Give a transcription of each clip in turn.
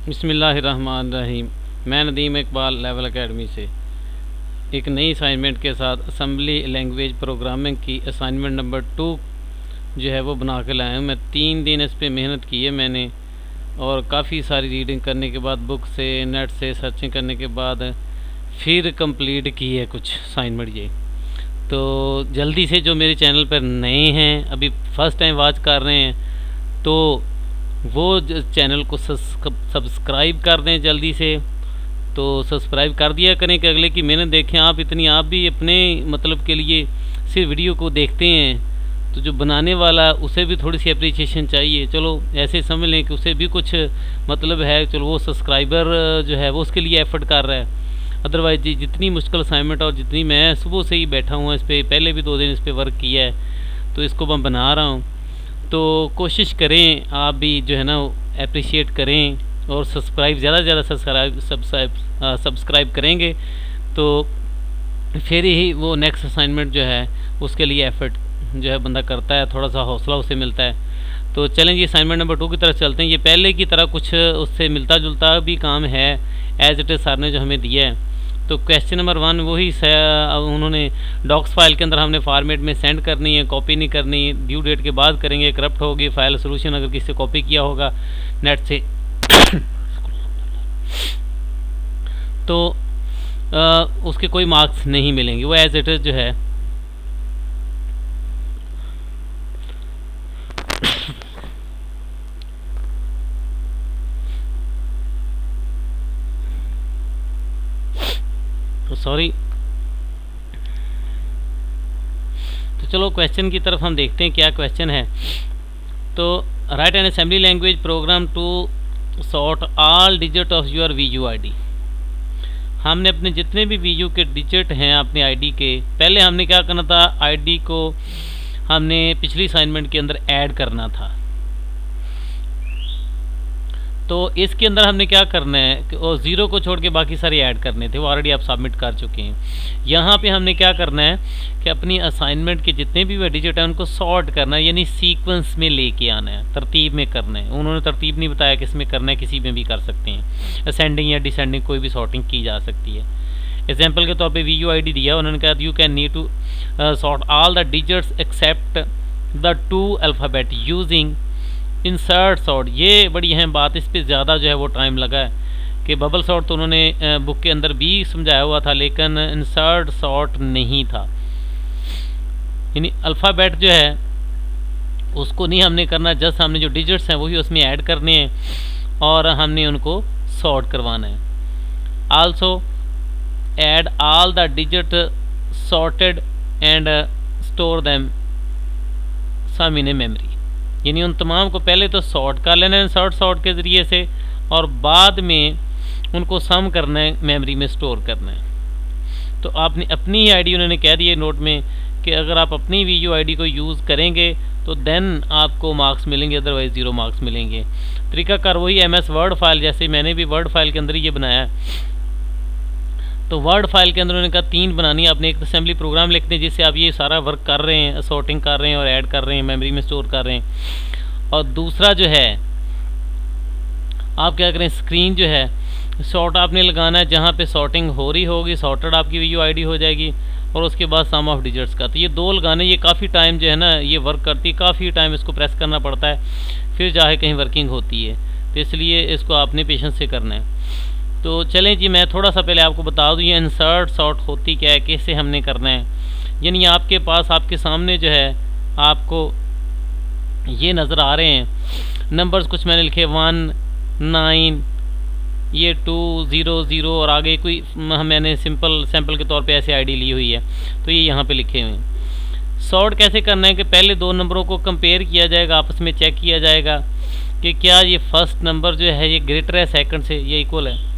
बिस्मिल्लाहिर्रहमानिर्रहीम। मैं Nadeem Iqbal level academy से एक नई असाइनमेंट के साथ असम्बली लैंग्वेज प्रोग्रामिंग की असाइनमेंट नंबर 2 जो है वो बना के लाया हूँ। मैं 3 दिन इस पे मेहनत की है मैंने, और काफ़ी सारी रीडिंग करने के बाद, बुक से नेट से सर्चिंग करने के बाद फिर कंप्लीट की है कुछ असाइनमेंट ये। तो जल्दी से जो मेरे चैनल पर नए हैं, अभी फर्स्ट टाइम वॉच कर रहे हैं, तो वो चैनल को सब्सक्राइब कर दें जल्दी से। तो सब्सक्राइब कर दिया करें कि अगले की मेहनत देखें आप। इतनी आप भी अपने मतलब के लिए सिर्फ वीडियो को देखते हैं, तो जो बनाने वाला उसे भी थोड़ी सी अप्रिसिएशन चाहिए। चलो ऐसे समझ लें कि उसे भी कुछ मतलब है, चलो वो सब्सक्राइबर जो है वो उसके लिए एफ़र्ट कर रहा है। अदरवाइज जितनी मुश्किल असाइनमेंट और जितनी मैं सुबह से ही बैठा हूँ इस पर, पहले भी 2 दिन इस पर वर्क किया है, तो इसको मैं बना रहा हूँ। तो कोशिश करें आप भी जो है ना अप्रिशिएट करें, और सब्सक्राइब ज़्यादा से ज़्यादा सब्सक्राइब करेंगे तो फिर ही वो नेक्स्ट असाइनमेंट जो है उसके लिए एफ़र्ट जो है बंदा करता है, थोड़ा सा हौसला उसे मिलता है। तो चलें जी असाइनमेंट नंबर 2 की तरफ चलते हैं। ये पहले की तरह कुछ उससे मिलता जुलता भी काम है एज इट इज़ सर ने जो हमें दिया है। तो क्वेश्चन नंबर 1 वही उन्होंने डॉक्स फाइल के अंदर हमने फॉर्मेट में सेंड करनी है, कॉपी नहीं करनी, ड्यू डेट के बाद करेंगे, करप्ट होगी फाइल सोल्यूशन अगर किसी से कॉपी किया होगा नेट से तो उसके कोई मार्क्स नहीं मिलेंगे, वो एज इट इज़ जो है सॉरी। तो चलो क्वेश्चन की तरफ हम देखते हैं क्या क्वेश्चन है। तो write an assembly language program to sort all digit of your VU ID. हमने अपने जितने भी वीयू के डिजिट हैं अपने आईडी के, पहले हमने क्या करना था, आईडी को हमने पिछली असाइनमेंट के अंदर ऐड करना था। तो इसके अंदर हमने क्या करना है, और 0 को छोड़ के बाकी सारे ऐड करने थे, वो ऑलरेडी आप सबमिट कर चुके हैं। यहाँ पे हमने क्या करना है कि अपनी असाइनमेंट के जितने भी डिजिट हैं उनको सॉर्ट करना है, यानी सीक्वेंस में लेके आना है, तरतीब में करना है। उन्होंने तरतीब नहीं बताया किस में करना है, किसी में भी कर सकते हैं, असेंडिंग या डिसेंडिंग कोई भी सॉर्टिंग की जा सकती है। एग्जाम्पल के तौर पर वीयू आई डी दिया, उन्होंने कहा you can need to sort all the digits except the 2 alphabet using insert sort. ये बड़ी अहम बात, इस पर ज़्यादा जो है वो टाइम लगा है कि बबल सॉर्ट तो उन्होंने बुक के अंदर भी समझाया हुआ था, लेकिन इंसर्ट सॉर्ट नहीं था। यानी अल्फ़ाबेट जो है उसको नहीं हमने करना, जस्ट हमने जो डिजिट्स हैं वही उसमें ऐड करने हैं और हमने उनको सॉर्ट करवाना है। Also add all the digit sorted and store them sum in a memory. यानी उन तमाम को पहले तो सॉर्ट कर लेना है सॉर्ट के ज़रिए से, और बाद में उनको सम करना है, मेमोरी में स्टोर करना है। तो आपने अपनी ही आईडी, उन्होंने कह दिया नोट में कि अगर आप अपनी वीयू आईडी को यूज़ करेंगे तो देन आपको मार्क्स मिलेंगे, अदरवाइज़ 0 मार्क्स मिलेंगे। तरीकाकार वही एमएस वर्ड फाइल, जैसे मैंने भी वर्ड फाइल के अंदर ये बनाया है। तो वर्ड फाइल के अंदर उन्होंने कहा 3 बनानी है। आपने एक असेंबली प्रोग्राम लिखते हैं जिससे आप ये सारा वर्क कर रहे हैं, सॉर्टिंग कर रहे हैं और ऐड कर रहे हैं, मेमोरी में स्टोर कर रहे हैं। और दूसरा जो है आप क्या करें, स्क्रीन जो है सॉर्ट आपने लगाना है, जहाँ पे सॉर्टिंग हो रही होगी सॉर्टेड आपकी वीयू आईडी हो जाएगी, और उसके बाद सम ऑफ डिजिट्स का। तो ये 2 लगाने, ये काफ़ी टाइम जो है ना ये वर्क करती है, काफ़ी टाइम इसको प्रेस करना पड़ता है, फिर जाके कहीं वर्किंग होती है। तो इसलिए इसको आपने पेशेंस से करना है। तो चलें जी, मैं थोड़ा सा पहले आपको बता दूँ ये इंसर्ट सॉर्ट होती क्या है, कैसे हमने करना है। यानी आपके पास आपके सामने जो है आपको ये नज़र आ रहे हैं नंबर्स, कुछ मैंने लिखे 1 9, ये 2 0 0 और आगे कोई मैंने सैंपल के तौर पे ऐसे आईडी ली हुई है, तो ये यहाँ पे लिखे हुए हैं। सॉर्ट कैसे करना है कि पहले 2 नंबरों को कंपेयर किया जाएगा, आपस में चेक किया जाएगा कि क्या ये फर्स्ट नंबर जो है ये ग्रेटर है सेकंड से, ये इक्वल है।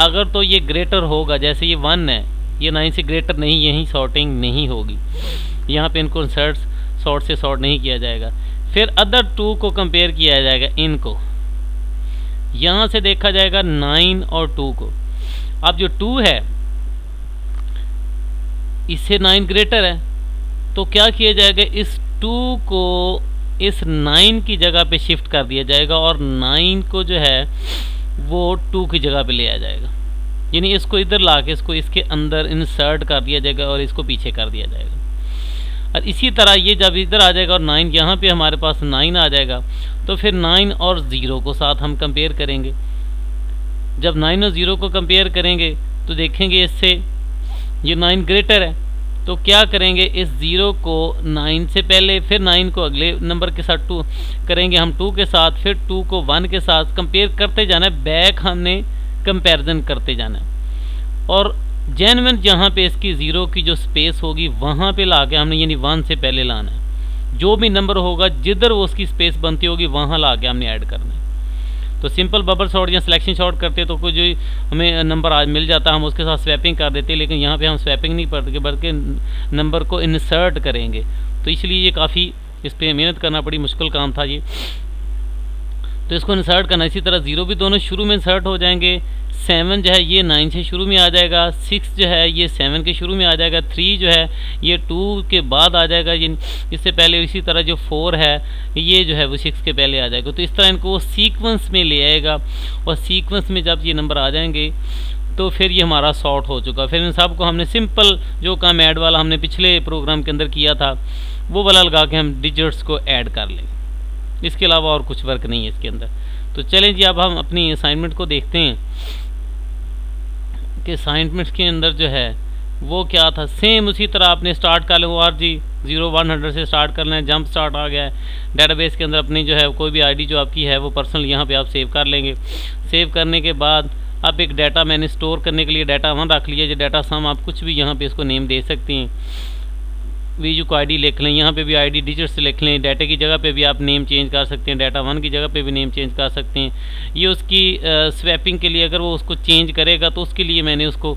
अगर तो ये ग्रेटर होगा, जैसे ये 1 है, ये 9 से ग्रेटर नहीं, यही सॉर्टिंग नहीं होगी, यहाँ पे इनको सॉर्ट से सॉर्ट नहीं किया जाएगा। फिर अदर 2 को कंपेयर किया जाएगा, इनको यहाँ से देखा जाएगा 9 और 2 को। अब जो 2 है इससे 9 ग्रेटर है, तो क्या किया जाएगा, इस 2 को इस 9 की जगह पे शिफ्ट कर दिया जाएगा और 9 को जो है वो 2 की जगह पे ले आ जाएगा, यानी इसको इधर ला के इसको इसके अंदर इंसर्ट कर दिया जाएगा और इसको पीछे कर दिया जाएगा। और इसी तरह ये जब इधर आ जाएगा और 9 यहाँ पे हमारे पास 9 आ जाएगा, तो फिर 9 और 0 को साथ हम कंपेयर करेंगे। जब 9 और 0 को कंपेयर करेंगे तो देखेंगे इससे ये 9 ग्रेटर है, तो क्या करेंगे, इस 0 को 9 से पहले, फिर 9 को अगले नंबर के साथ 2 करेंगे हम 2 के साथ, फिर 2 को 1 के साथ कंपेयर करते जाना है, बैक हमने कंपैरिजन करते जाना है। और जेन्युइन जहाँ पे इसकी 0 की जो स्पेस होगी वहाँ पे ला के हमने यानी 1 से पहले लाना है। जो भी नंबर होगा जिधर वो उसकी स्पेस बनती होगी वहाँ ला के हमने ऐड करना है। तो सिंपल बबल शॉट या सिलेक्शन शॉट करते तो कुछ जो हमें नंबर आज मिल जाता हम उसके साथ स्वैपिंग कर देते, लेकिन यहाँ पे हम स्वैपिंग नहीं करते बल्कि नंबर को इंसर्ट करेंगे। तो इसलिए ये काफ़ी इस पर मेहनत करना पड़ी, मुश्किल काम था ये। तो इसको इंसर्ट करना, इसी तरह 0 भी दोनों शुरू में इंसर्ट हो जाएंगे। 7 जो है ये 9 से शुरू में आ जाएगा, 6 जो है ये 7 के शुरू में आ जाएगा, 3 जो है ये 2 के बाद आ जाएगा, ये इससे पहले। इसी तरह जो 4 है ये जो है वो 6 के पहले आ जाएगा। तो इस तरह इनको वो सीक्वेंस में ले आएगा, और सीक्वेंस में जब ये नंबर आ जाएंगे तो फिर ये हमारा सॉर्ट हो चुका। फिर इन सब को हमने सिंपल जो काम ऐड वाला हमने पिछले प्रोग्राम के अंदर किया था वो वाला लगा के हम डिजिट्स को ऐड कर लेंगे। इसके अलावा और कुछ वर्क नहीं है इसके अंदर। तो चलें जी, अब हम अपनी असाइनमेंट को देखते हैं कि असाइनमेंट के अंदर जो है वो क्या था। सेम उसी तरह आपने स्टार्ट कर लें, ORG 0100 से स्टार्ट कर लें। जंप स्टार्ट आ गया है। डेटाबेस के अंदर अपनी जो है कोई भी आईडी जो आपकी है वो पर्सनल यहाँ पे आप सेव कर लेंगे। सेव करने के बाद अब एक डाटा मैंने स्टोर करने के लिए डाटा 1 रख लिया। जो डाटा सम आप कुछ भी यहाँ पे इसको नेम दे सकती हैं। वीजू को आईडी लिख लें, यहाँ पे भी आईडी डिजिट्स लिख लें। डाटा की जगह पे भी आप नेम चेंज कर सकते हैं, डाटा 1 की जगह पे भी नेम चेंज कर सकते हैं। ये उसकी स्वैपिंग के लिए अगर वो उसको चेंज करेगा तो उसके लिए मैंने उसको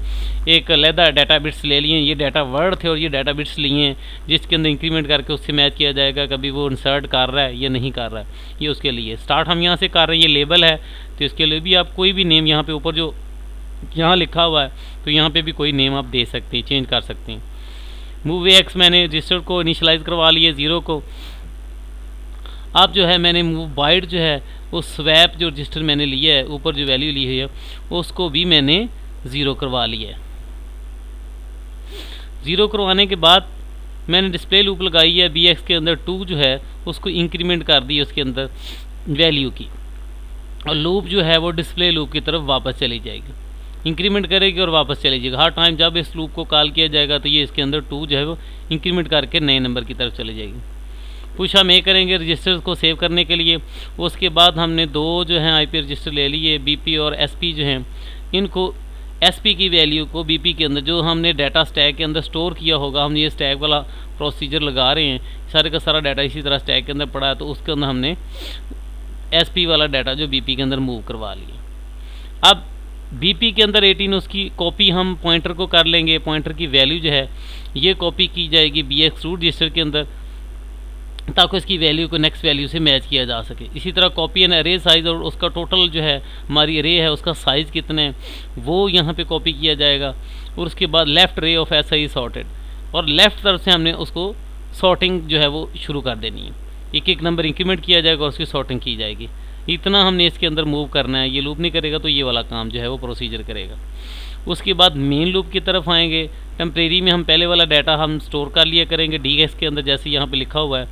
एक अलहदा डाटा बिट्स ले लिए। ये डाटा वर्ड थे और ये डाटा बिट्स लिए हैं जिसके अंदर इंक्रीमेंट करके उससे मैच किया जाएगा कभी वो इंसर्ट कर रहा है या नहीं कर रहा है। ये उसके लिए स्टार्ट हम यहाँ से कर रहे हैं। ये लेबल है तो इसके लिए भी आप कोई भी नेम यहाँ पे ऊपर जो यहाँ लिखा हुआ है तो यहाँ पे भी कोई नेम आप दे सकते हैं, चेंज कर सकते हैं। मूव एक्स मैंने रजिस्टर को इनिशलाइज करवा लिए 0 को। अब जो है मैंने मूव बाइट जो है वो स्वैप जो रजिस्टर मैंने लिया है ऊपर जो वैल्यू ली हुई है उसको भी मैंने 0 करवा लिया है। 0 करवाने के बाद मैंने डिस्प्ले लूप लगाई है BX के अंदर 2 जो है उसको इंक्रीमेंट कर दी उसके अंदर वैल्यू की, और लूप जो है वो डिस्प्ले लूप की तरफ वापस चली जाएगी। इंक्रीमेंट करेगी और वापस चले जाएगा। हर टाइम जब इस लूप को कॉल किया जाएगा तो ये इसके अंदर 2 जो है वो इंक्रीमेंट करके नए नंबर की तरफ चले जाएगी। पुश हम ये करेंगे रजिस्टर्स को सेव करने के लिए। उसके बाद हमने 2 जो हैं IP रजिस्टर ले लिए, BP और SP जो हैं। इनको SP की वैल्यू को BP के अंदर जो हमने डाटा स्टैक के अंदर स्टोर किया होगा, हम ये स्टैक वाला प्रोसीजर लगा रहे हैं। सारे का सारा डाटा इसी तरह स्टैक के अंदर पड़ा है तो उसके अंदर हमने SP वाला डाटा जो BP के अंदर मूव करवा लिया। अब BP के अंदर 18 उसकी कॉपी हम पॉइंटर को कर लेंगे। पॉइंटर की वैल्यू जो है ये कॉपी की जाएगी BX रूट रजिस्टर के अंदर ताकि उसकी वैल्यू को नेक्स्ट वैल्यू से मैच किया जा सके। इसी तरह कॉपी एंड अरे साइज़ और उसका टोटल जो है हमारी अरे है उसका साइज़ कितना है वो यहाँ पे कॉपी किया जाएगा। और उसके बाद left ray of SI sorted, और लेफ़्ट तरफ से हमने उसको सॉर्टिंग जो है वो शुरू कर देनी है। एक एक नंबर इंक्रीमेंट किया जाएगा और उसकी सॉर्टिंग की जाएगी। इतना हमने इसके अंदर मूव करना है। ये लूप नहीं करेगा तो ये वाला काम जो है वो प्रोसीजर करेगा। उसके बाद मेन लूप की तरफ आएंगे। टेम्परेरी में हम पहले वाला डाटा हम स्टोर कर लिया करेंगे DX के अंदर, जैसे यहाँ पे लिखा हुआ है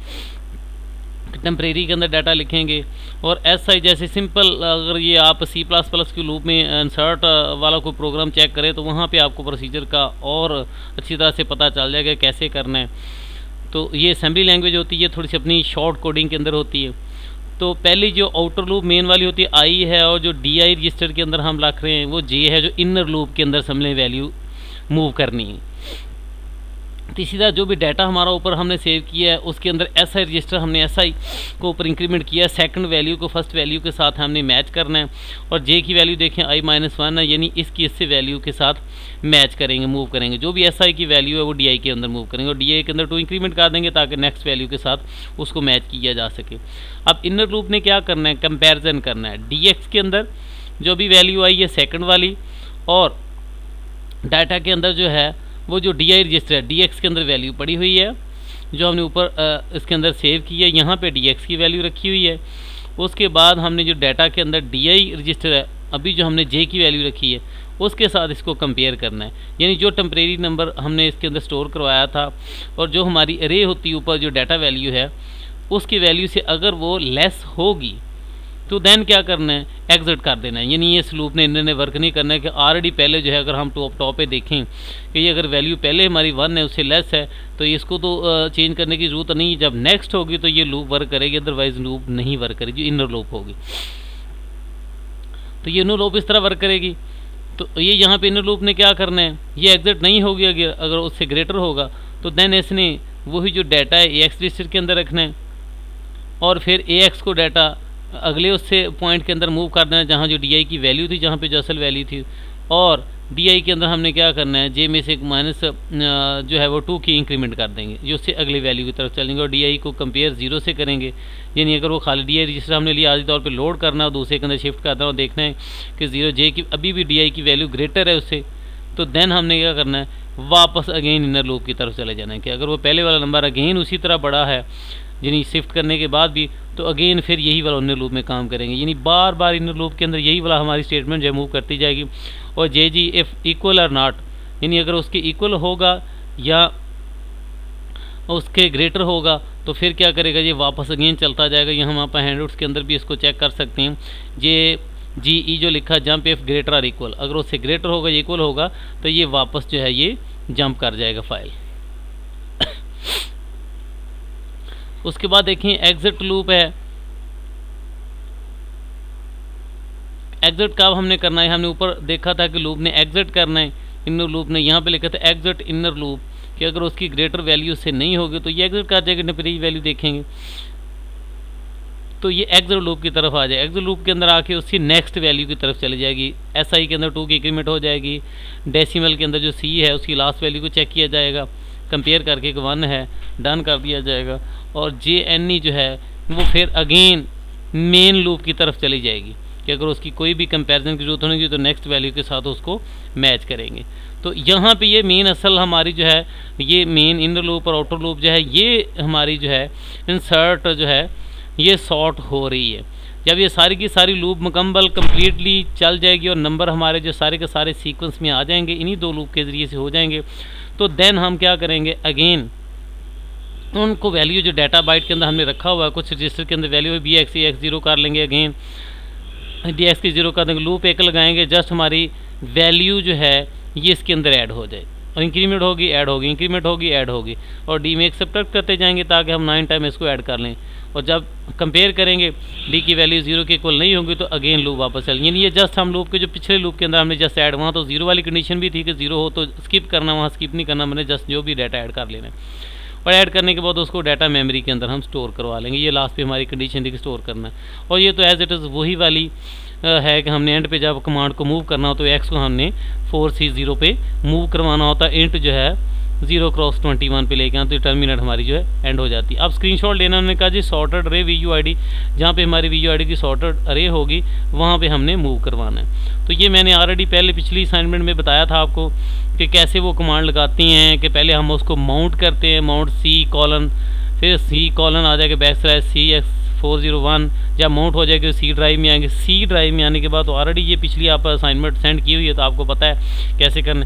टेम्परेरी के अंदर डाटा लिखेंगे। और SI जैसे सिंपल अगर ये आप C++ के लूप में इंसर्ट वाला कोई प्रोग्राम चेक करें तो वहाँ पे आपको प्रोसीजर का और अच्छी तरह से पता चल जाएगा कैसे करना है। तो ये असेंबली लैंग्वेज होती है, थोड़ी सी अपनी शॉर्ट कोडिंग के अंदर होती है। तो पहली जो आउटर लूप मेन वाली होती है I है, और जो DI रजिस्टर के अंदर हम रख रहे हैं वो J है जो इनर लूप के अंदर हमने वैल्यू मूव करनी है। तो इसी तरह जो भी डाटा हमारा ऊपर हमने सेव किया है उसके अंदर SI रजिस्टर हमने SI को ऊपर इंक्रीमेंट किया है। सेकंड वैल्यू को फर्स्ट वैल्यू के साथ हमने मैच करना है। और J की वैल्यू देखें I-1 है, यानी इसकी इससे वैल्यू के साथ मैच करेंगे, मूव करेंगे। जो भी SI की वैल्यू है वो DI के अंदर मूव करेंगे और DI के अंदर 2 इंक्रीमेंट कर देंगे ताकि नेक्स्ट वैल्यू के साथ उसको मैच किया जा सके। अब इनर लूप ने क्या करना है, कंपेरिजन करना है। DX के अंदर जो भी वैल्यू आई है सेकंड वाली, और डाटा के अंदर जो है वो जो DI रजिस्टर है DX के अंदर वैल्यू पड़ी हुई है जो हमने ऊपर इसके अंदर सेव की है। यहाँ पे DX की वैल्यू रखी हुई है। उसके बाद हमने जो डाटा के अंदर DI रजिस्टर है अभी जो हमने जे की वैल्यू रखी है उसके साथ इसको कंपेयर करना है। यानी जो टेम्परेरी नंबर हमने इसके अंदर स्टोर करवाया था और जो हमारी अरे होती है ऊपर जो डाटा वैल्यू है उसकी वैल्यू से अगर वो लेस होगी तो देन क्या करना है, एग्जिट कर देना है। यानी ये इस लूप ने इन्होंने वर्क नहीं करना है कि ऑलरेडी पहले जो है अगर हम टॉप पे देखें कि ये अगर वैल्यू पहले हमारी 1 है उससे लेस है तो इसको तो चेंज करने की ज़रूरत नहीं है। जब नेक्स्ट होगी तो ये लूप वर्क करेगी, अदरवाइज लूप नहीं वर्क करेगी, जो इनर लूप होगी। तो ये इनर लूप इस तरह वर्क करेगी। तो ये यहाँ पे इनर लूप ने क्या करना है, ये एग्जिट नहीं होगी अगर उससे ग्रेटर होगा तो देन इसने वही जो डाटा है AX रजिस्टर के अंदर रखना है और फिर AX को डाटा अगले उससे पॉइंट के अंदर मूव कर देना जहाँ जो DI की वैल्यू थी, जहाँ पे जो असल वैल्यू थी। और DI के अंदर हमने क्या करना है, J में से माइनस जो है वो 2 की इंक्रीमेंट कर देंगे जो उससे अगली वैल्यू की तरफ चलेंगे और DI को कंपेयर 0 से करेंगे। यानी अगर वो खाली DI रजिस्टर हमने लिया आदि तौर पे लोड करना है और दूसरे के अंदर शिफ्ट करना है और देखना है कि 0 J की अभी भी DI की वैल्यू ग्रेटर है उससे, तो देन हमने क्या करना है, वापस अगेन इनर लूप की तरफ चले जाना है कि अगर वो पहले वाला नंबर अगेन उसी तरह बड़ा है यानी शिफ्ट करने के बाद भी, तो अगेन फिर यही वाला इनर लूप में काम करेंगे। यानी बार बार इनर लूप के अंदर यही वाला हमारी स्टेटमेंट जो है मूव करती जाएगी। और जे जी इफ़ इक्वल और नॉट, यानी अगर उसके इक्वल होगा या उसके ग्रेटर होगा तो फिर क्या करेगा, ये वापस अगेन चलता जाएगा। यहाँ हम आप हैंडआउट्स के अंदर भी इसको चेक कर सकते हैं। ये जी ई जो लिखा जंप इफ़ ग्रेटर और इक्वल, अगर उससे ग्रेटर होगा या इक्वल होगा तो ये वापस जो है ये जंप कर जाएगा फाइल। उसके बाद देखें एग्जिट लूप है। एग्जिट कब हमने करना है, हमने ऊपर देखा था कि लूप ने एग्जिट करना है, इनर लूप ने यहाँ पे लिखा था एग्जिट इनर लूप कि अगर उसकी ग्रेटर वैल्यू से नहीं होगी तो ये एग्जिट कर जाएगा। टेम्परेरी वैल्यू देखेंगे तो ये एग्जिट लूप की तरफ आ जाए। एग्जिट लूप के अंदर आके उसकी नेक्स्ट वैल्यू की तरफ चली जाएगी। SI के अंदर 2 की इंक्रीमेंट हो जाएगी। डेसिमल के अंदर जो C है उसकी लास्ट वैल्यू को चेक किया जाएगा, कंपेयर करके 1 है डन कर दिया जाएगा। और JNE जो है वो फिर अगेन मेन लूप की तरफ चली जाएगी कि अगर उसकी कोई भी कंपैरिजन की जरूरत होगी तो नेक्स्ट वैल्यू के साथ उसको मैच करेंगे। तो यहाँ पे ये मेन असल हमारी जो है ये मेन इनर लूप और आउटर लूप जो है ये हमारी जो है इंसर्ट जो है ये सॉर्ट हो रही है। जब ये सारी की सारी लूप मुकम्मल कम्प्लीटली चल जाएगी और नंबर हमारे जो सारे के सारे सीक्वेंस में आ जाएंगे, इन्हीं 2 लूप के ज़रिए से हो जाएंगे, तो देन हम क्या करेंगे, अगेन उनको वैल्यू जो डाटा बाइट के अंदर हमने रखा हुआ है कुछ रजिस्टर के अंदर वैल्यू BX AX 0 कर लेंगे, अगेन DX की 0 कर देंगे, लूप 1 लगाएंगे, जस्ट हमारी वैल्यू जो है ये इसके अंदर ऐड हो जाए और इंक्रीमेंट होगी ऐड होगी, इंक्रीमेंट होगी ऐड होगी और D में एक सब्ट्रैक्ट करते जाएंगे ताकि हम 9 टाइम इसको ऐड कर लें। और जब कंपेयर करेंगे D की वैल्यू 0 के इक्वल नहीं होगी तो अगेन लूप वापस चल। यानी ये जस्ट हम लूप के जो पिछले लूप के अंदर हमने जस्ट ऐड, वहाँ तो 0 वाली कंडीशन भी थी कि 0 हो तो स्किप करना, वहाँ स्किप नहीं करना, मैंने जस्ट जो भी डाटा ऐड कर लेना है और ऐड करने के बाद उसको डाटा मेमोरी के अंदर हम स्टोर करवा लेंगे। ये लास्ट पे हमारी कंडीशन थी कि स्टोर करना है। और ये तो एज इट इज़ वही वाली है कि हमने एंड पे जब कमांड को मूव करना हो तो X को हमने 4C0 पे मूव करवाना होता है, इंट जो है 0x21 पे लेके आना, तो टर्मिनेट हमारी जो है एंड हो जाती है। अब स्क्रीनशॉट लेना, उन्होंने कहा जी सॉर्टेड अरे VUID, जहाँ पे हमारी VUID की सॉर्टेड अरे होगी वहाँ पे हमने मूव करवाना है। तो ये मैंने ऑलरेडी पहले पिछली असाइनमेंट में बताया था आपको कि कैसे वो कमांड लगाती हैं कि पहले हम उसको माउंट करते हैं, माउंट C:, फिर C:, आ जाएगा /CX401, जब माउंट हो जाएगी C ड्राइव में आएंगे। C ड्राइव में आने के बाद तो ऑलरेडी ये पिछली आप असाइनमेंट सेंड की हुई है तो आपको पता है कैसे करना।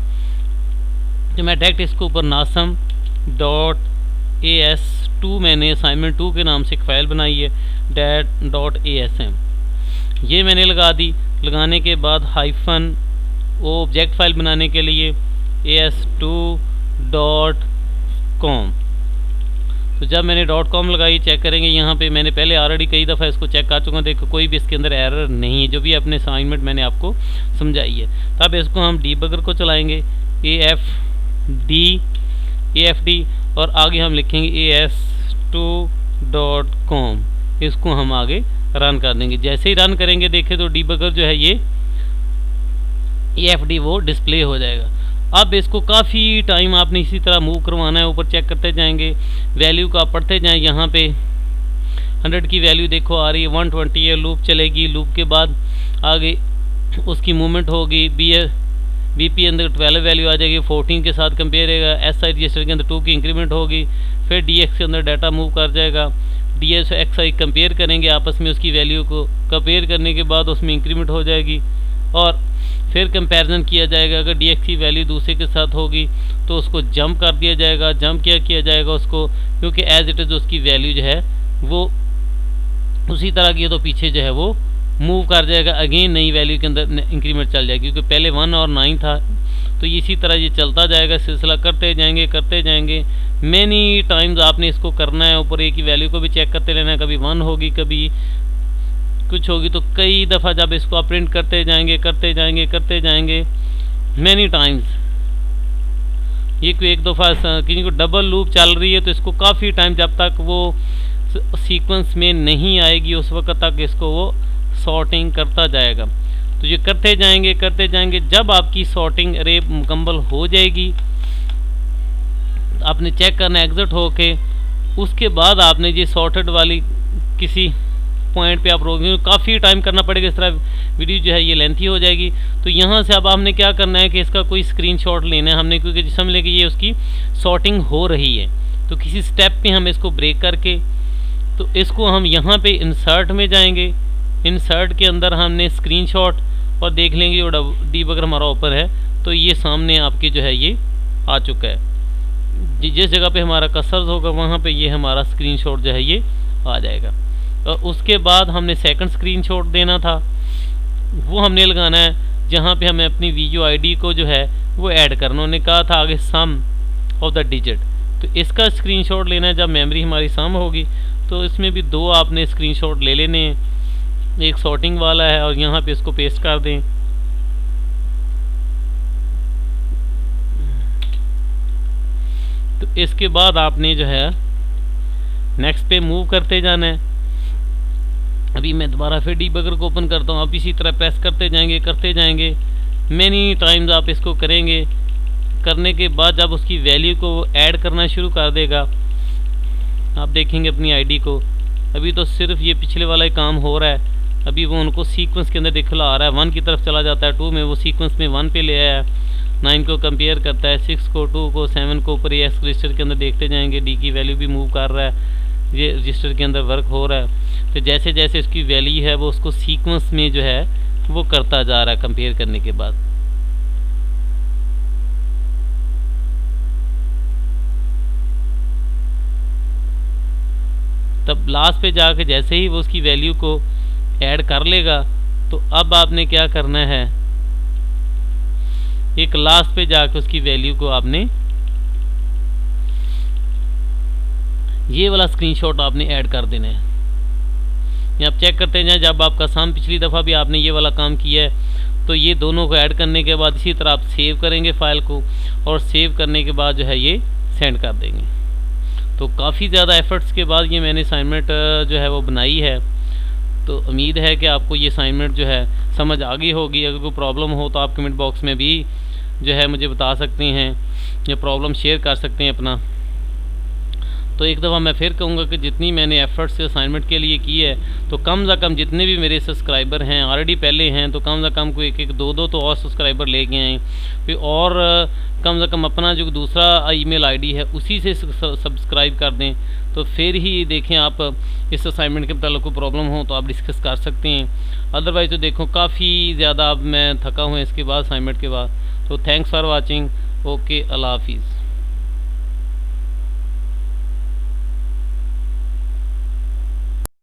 तो मैं डायरेक्ट इसको ऊपर nasm.as2 मैंने असाइनमेंट 2 के नाम से एक फ़ाइल बनाई है dat.asm, ये मैंने लगा दी। लगाने के बाद हाइफन वो ऑब्जेक्ट फाइल बनाने के लिए as2.com, तो जब मैंने .com लगाई चेक करेंगे यहाँ पे मैंने पहले ऑलरेडी कई दफ़ा इसको चेक कर चुका हूँ, देखो कोई भी इसके अंदर एरर नहीं है, जो भी अपने असाइनमेंट मैंने आपको समझाई है। तब इसको हम डीबगर को चलाएंगे AFD और आगे हम लिखेंगे as2.com, इसको हम आगे रन कर देंगे। जैसे ही रन करेंगे देखें तो डीबगर जो है ये AFD वो डिस्प्ले हो जाएगा। अब इसको काफ़ी टाइम आपने इसी तरह मूव करवाना है, ऊपर चेक करते जाएंगे, वैल्यू का पढ़ते जाएं। यहाँ पे 100 की वैल्यू देखो आ रही है, 120 है, लूप चलेगी, लूप के बाद आगे उसकी मूवमेंट होगी, BP अंदर 12 वैल्यू आ जाएगी, 14 के साथ कंपेयर रहेगा, SI रजिस्टर के अंदर 2 की इंक्रीमेंट होगी, फिर DX के अंदर डाटा मूव कर जाएगा, DSXI कंपेयर करेंगे आपस में, उसकी वैल्यू को कंपेयर करने के बाद उसमें इंक्रीमेंट हो जाएगी, और फिर कंपैरिजन किया जाएगा। अगर डी एक्स की वैल्यू दूसरे के साथ होगी तो उसको जंप कर दिया जाएगा। जंप क्या किया जाएगा उसको, क्योंकि एज इट इज़ उसकी वैल्यू जो है वो उसी तरह की है, तो पीछे जो है वो मूव कर जाएगा, अगेन नई वैल्यू के अंदर इंक्रीमेंट चल जाएगी, क्योंकि पहले 1 और 9 था। तो इसी तरह ये चलता जाएगा, सिलसिला करते जाएंगे। मैनी टाइम्स आपने इसको करना है। ऊपर ए की वैल्यू को भी चेक करते रहना है, कभी 1 होगी कभी कुछ होगी, तो कई दफ़ा जब इसको आप प्रिंट करते जाएंगे मैनी टाइम्स। ये कोई एक दफ़ा किसी को डबल लूप चल रही है तो इसको काफ़ी टाइम, जब तक वो सीक्वेंस में नहीं आएगी उस वक्त तक इसको वो सॉर्टिंग करता जाएगा। तो ये करते जाएंगे। जब आपकी सॉर्टिंग अरे मुकम्मल हो जाएगी, आपने चेक करना एग्जिट होके, उसके बाद आपने ये सॉर्टेड वाली किसी पॉइंट पे आप रोकेंगे, काफ़ी टाइम करना पड़ेगा, इस तरह वीडियो जो है ये लेंथी हो जाएगी। तो यहाँ से अब हमने क्या करना है कि इसका कोई स्क्रीनशॉट लेना है हमने, क्योंकि समझ लें कि ये उसकी सॉर्टिंग हो रही है। तो किसी स्टेप पे हम इसको ब्रेक करके, तो इसको हम यहाँ पे इंसर्ट में जाएंगे। इंसर्ट के अंदर हमने स्क्रीनशॉट और देख लेंगे वो डीबगर हमारा ओपन है, तो ये सामने आपके जो है ये आ चुका है। जिस जगह पे हमारा कर्सर होगा वहाँ पे ये हमारा स्क्रीनशॉट जो है ये आ जाएगा। और उसके बाद हमने सेकंड स्क्रीनशॉट देना था, वो हमने लगाना है जहाँ पे हमें अपनी वीडियो आईडी को जो है वो ऐड करना। उन्होंने कहा था आगे सम ऑफ द डिजिट, तो इसका स्क्रीनशॉट लेना है जब मेमोरी हमारी सम होगी। तो इसमें भी 2 आपने स्क्रीनशॉट ले लेने हैं, एक सॉर्टिंग वाला है और यहाँ पे इसको पेस्ट कर दें। तो इसके बाद आपने जो है नेक्स्ट पे मूव करते जाना है। अभी मैं दोबारा फिर डीबगर को ओपन करता हूँ। आप इसी तरह प्रेस करते जाएंगे मैनी टाइम्स आप इसको करेंगे। करने के बाद जब उसकी वैल्यू को ऐड करना शुरू कर देगा, आप देखेंगे अपनी आईडी को, अभी तो सिर्फ ये पिछले वाला ही काम हो रहा है। अभी वो उनको सीक्वेंस के अंदर दिखला आ रहा है, 1 की तरफ चला जाता है, 2 में वो सीक्वेंस में 1 पे ले आया, 9 को कंपेयर करता है, 6 को, 2 को, 7 को ऊपर ये एक्स रजिस्टर के अंदर देखते जाएंगे। डी की वैल्यू भी मूव कर रहा है, ये रजिस्टर के अंदर वर्क हो रहा है। तो जैसे जैसे इसकी वैल्यू है वो उसको सीक्वेंस में जो है वो करता जा रहा है कंपेयर करने के बाद। तब लास्ट पे जाके जैसे ही वो उसकी वैल्यू को ऐड कर लेगा, तो अब आपने क्या करना है, एक लास्ट पे जाके उसकी वैल्यू को आपने ये वाला स्क्रीनशॉट आपने ऐड कर देना है। ये आप चेक करते जाएं, जब आपका साम पिछली दफ़ा भी आपने ये वाला काम किया है, तो ये दोनों को ऐड करने के बाद इसी तरह आप सेव करेंगे फाइल को, और सेव करने के बाद जो है ये सेंड कर देंगे। तो काफ़ी ज़्यादा एफर्ट्स के बाद ये मैंने असाइनमेंट जो है वो बनाई है। तो उम्मीद है कि आपको ये असाइनमेंट जो है समझ आ गई होगी। अगर कोई प्रॉब्लम हो तो आप कमेंट बॉक्स में भी जो है मुझे बता सकते हैं, या प्रॉब्लम शेयर कर सकते हैं अपना। तो एक दफ़ा मैं फिर कहूँगा कि जितनी मैंने एफ़र्ट्स से असाइनमेंट के लिए की है, तो कम से कम जितने भी मेरे सब्सक्राइबर हैं ऑलरेडी पहले हैं, तो कम से कम कोई एक 2 तो और सब्सक्राइबर लेके आएँ। फिर और कम से कम अपना जो दूसरा ईमेल आईडी है उसी से सब्सक्राइब कर दें। तो फिर ही देखें आप इस असाइनमेंट के मतलब कोई प्रॉब्लम हो तो आप डिस्कस कर सकते हैं। अदरवाइज़ तो देखो काफ़ी ज़्यादा अब मैं थका हूँ इसके बाद असाइनमेंट के बाद। तो थैंक्स फॉर वाचिंग। ओके, अल्लाह हाफिज़।